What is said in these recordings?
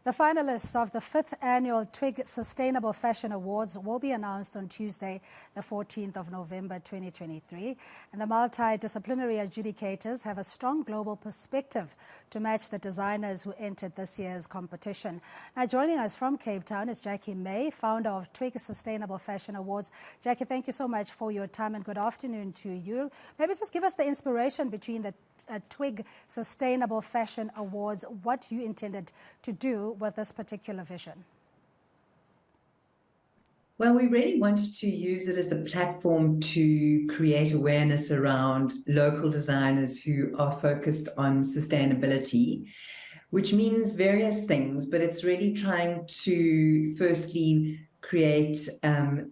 The finalists of the 5th annual TWYG Sustainable Fashion Awards will be announced on Tuesday, the 14th of November 2023. And the multidisciplinary adjudicators have a strong global perspective to match the designers who entered this year's competition. Now, joining us from Cape Town is Jackie May, founder of TWYG Sustainable Fashion Awards. Jackie, thank you so much for your time and good afternoon to you. Maybe just give us the inspiration between the TWYG Sustainable Fashion Awards, what you intended to do with this particular vision. Well, we really wanted to use it as a platform to create awareness around local designers who are focused on sustainability, which means various things, but it's really trying to firstly create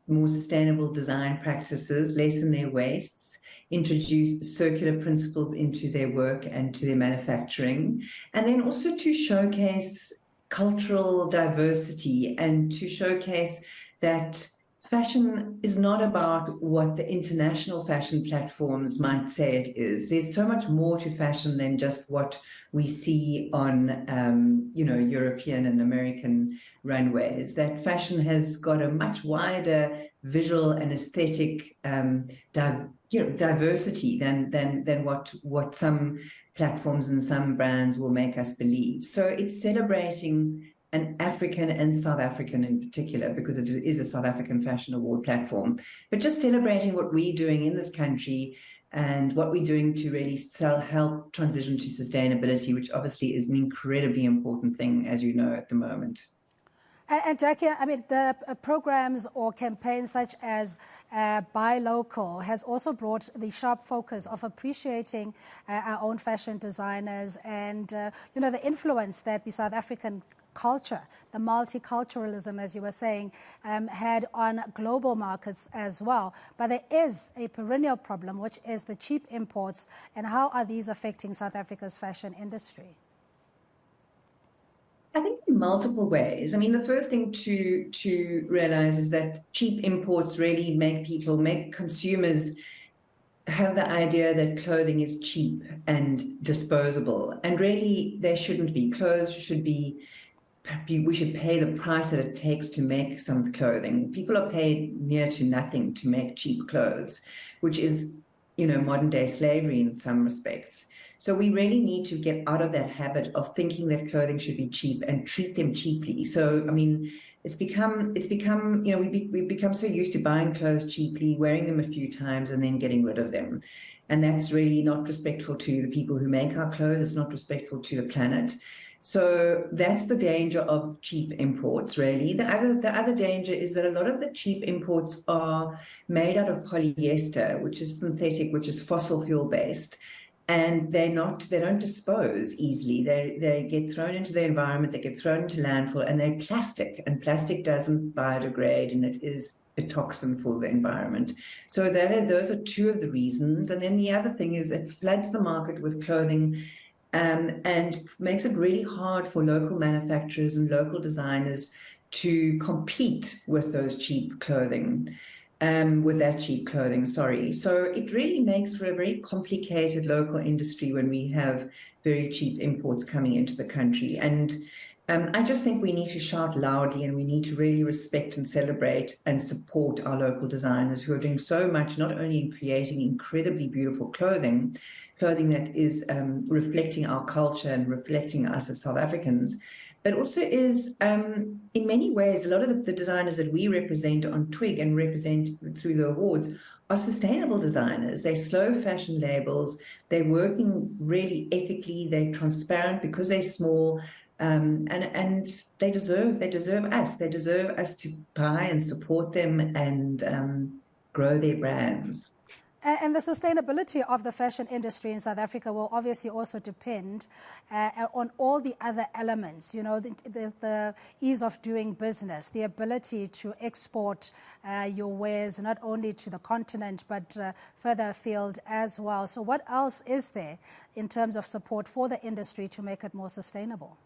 more sustainable design practices, lessen their wastes, introduce circular principles into their work and to their manufacturing, and then also to showcase cultural diversity and to showcase that fashion is not about what the international fashion platforms might say it is. There's so much more to fashion than just what we see on, European and American runways. That fashion has got a much wider visual and aesthetic diversity than what some platforms and some brands will make us believe. So it's celebrating an African and South African in particular, because it is a South African fashion award platform, but just celebrating what we're doing in this country and what we're doing to really help transition to sustainability, which obviously is an incredibly important thing, as you know, at the moment. And Jackie, I mean, the programs or campaigns such as Buy Local has also brought the sharp focus of appreciating our own fashion designers and, the influence that the South African culture, the multiculturalism, as you were saying, had on global markets as well. But there is a perennial problem, which is the cheap imports. And how are these affecting South Africa's fashion industry? I think in multiple ways. I mean, the first thing to realize is that cheap imports really make consumers have the idea that clothing is cheap and disposable. And really, they shouldn't be. Clothes should be, we should pay the price that it takes to make some clothing. People are paid near to nothing to make cheap clothes, which is, modern day slavery in some respects. So we really need to get out of that habit of thinking that clothing should be cheap and treat them cheaply. So, I mean, we've become so used to buying clothes cheaply, wearing them a few times and then getting rid of them. And that's really not respectful to the people who make our clothes. It's not respectful to the planet. So that's the danger of cheap imports, really. The other danger is that a lot of the cheap imports are made out of polyester, which is synthetic, which is fossil fuel based. And they don't dispose easily. They get thrown into the environment, they get thrown into landfill, and they're plastic. And plastic doesn't biodegrade, and it is a toxin for the environment. So those are two of the reasons. And then the other thing is it floods the market with clothing and makes it really hard for local manufacturers and local designers to compete with those cheap clothing. So it really makes for a very complicated local industry when we have very cheap imports coming into the country. And I just think we need to shout loudly and we need to really respect and celebrate and support our local designers who are doing so much, not only in creating incredibly beautiful clothing that is reflecting our culture and reflecting us as South Africans, but also is, in many ways, a lot of the designers that we represent on TWYG and represent through the awards are sustainable designers. They're slow fashion labels. They're working really ethically. They're transparent because they're small. And they deserve us. They deserve us to buy and support them and grow their brands. And the sustainability of the fashion industry in South Africa will obviously also depend on all the other elements, the ease of doing business, the ability to export your wares not only to the continent but further afield as well. So what else is there in terms of support for the industry to make it more sustainable?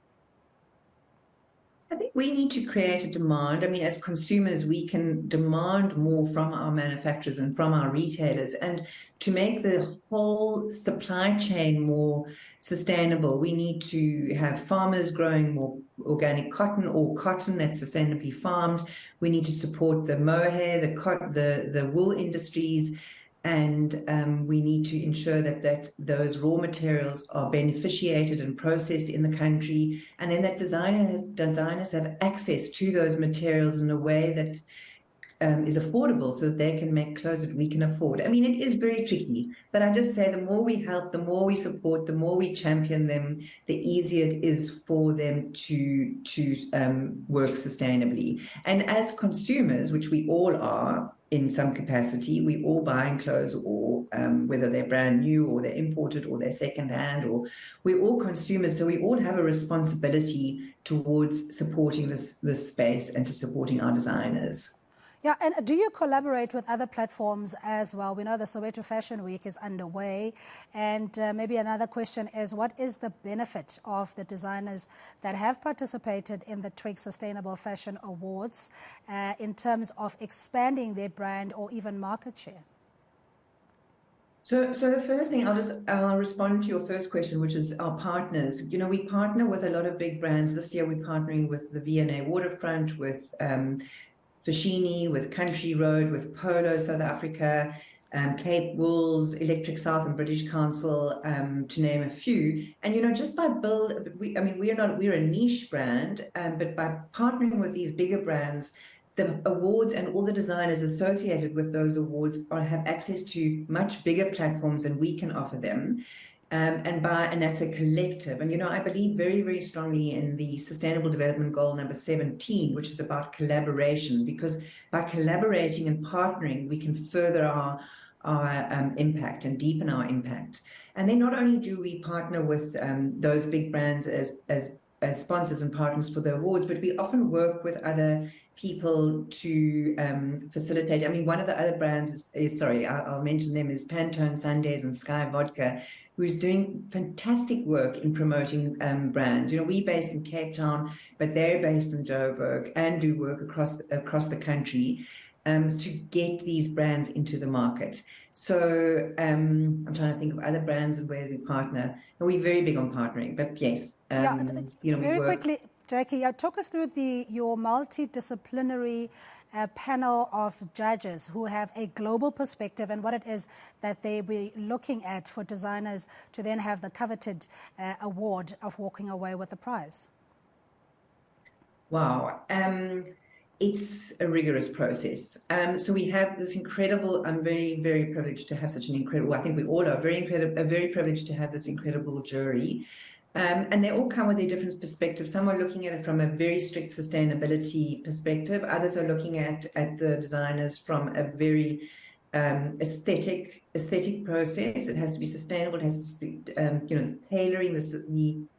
I think we need to create a demand. I mean, as consumers, we can demand more from our manufacturers and from our retailers. And to make the whole supply chain more sustainable, we need to have farmers growing more organic cotton or cotton that's sustainably farmed. We need to support the mohair, the wool industries. And we need to ensure that those raw materials are beneficiated and processed in the country, and then that designers have access to those materials in a way that is affordable, so that they can make clothes that we can afford. I mean, it is very tricky, but I just say the more we help, the more we support, the more we champion them, the easier it is for them to work sustainably. And as consumers, which we all are in some capacity, we all buying clothes, or whether they're brand new or they're imported or they're secondhand, or we're all consumers, so we all have a responsibility towards supporting this space and to supporting our designers. Yeah, and do you collaborate with other platforms as well? We know the Soweto Fashion Week is underway, and maybe another question is, what is the benefit of the designers that have participated in the TWYG Sustainable Fashion Awards in terms of expanding their brand or even market share? So the first thing, I'll respond to your first question, which is our partners. You know, we partner with a lot of big brands. This year, we're partnering with the V&A Waterfront, with Fashini, with Country Road, with Polo South Africa, Cape Wools, Electric South and British Council, to name a few. And you know, just by we're a niche brand, but by partnering with these bigger brands, the awards and all the designers associated with those awards have access to much bigger platforms than we can offer them. And that's a collective. And, you know, I believe very, very strongly in the Sustainable Development Goal number 17, which is about collaboration, because by collaborating and partnering, we can further our impact and deepen our impact. And then not only do we partner with those big brands as sponsors and partners for the awards, but we often work with other people to facilitate. I mean, one of the other brands I'll mention them, is Pantone Sundays and Sky Vodka, who's doing fantastic work in promoting brands. You know, we're based in Cape Town, but they're based in Joburg and do work across the country to get these brands into the market. So I'm trying to think of other brands and where we partner. And we're very big on partnering, but yes, you know, very quickly, Jackie, talk us through your multidisciplinary panel of judges who have a global perspective and what it is that they be looking at for designers to then have the coveted award of walking away with the prize. Wow. It's a rigorous process. So we have this incredible, I'm very, very privileged to have such an incredible, I think we all are very privileged to have this incredible jury. And they all come with their different perspectives. Some are looking at it from a very strict sustainability perspective. Others are looking at the designers from a very aesthetic process. It has to be sustainable. It has to be, you know, tailoring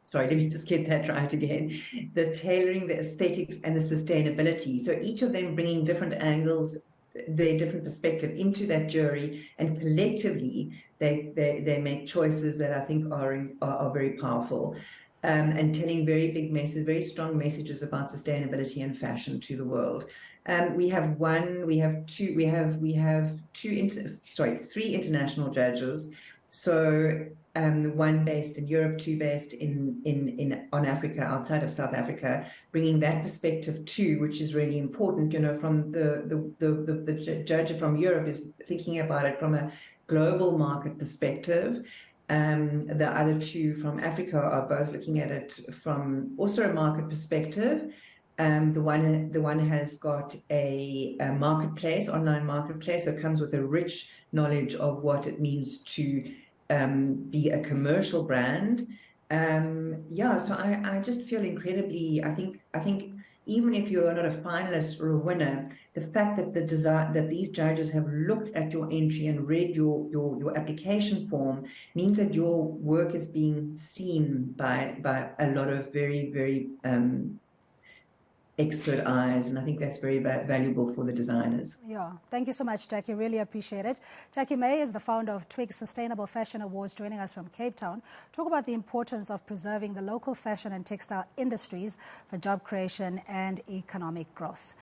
sorry, let me just get that right again. The tailoring, the aesthetics, and the sustainability. So each of them bringing different angles, their different perspective into that jury, and collectively they make choices that I think are very powerful, and telling very big messages, very strong messages about sustainability and fashion to the world. We have three international judges. So one based in Europe, two based on Africa, outside of South Africa, bringing that perspective too, which is really important. You know, from the judge from Europe is thinking about it from a global market perspective. The other two from Africa are both looking at it from also a market perspective. The one has got a marketplace, online marketplace, so it comes with a rich knowledge of what it means to be a commercial brand. So I just feel incredibly, I think even if you're not a finalist or a winner, the fact that these judges have looked at your entry and read your application form means that your work is being seen by a lot of very, very expert eyes, and I think that's very valuable for the designers. Yeah, thank you so much, Jackie. Really appreciate it. Jackie May is the founder of TWYG Sustainable Fashion Awards, joining us from Cape Town. Talk about the importance of preserving the local fashion and textile industries for job creation and economic growth.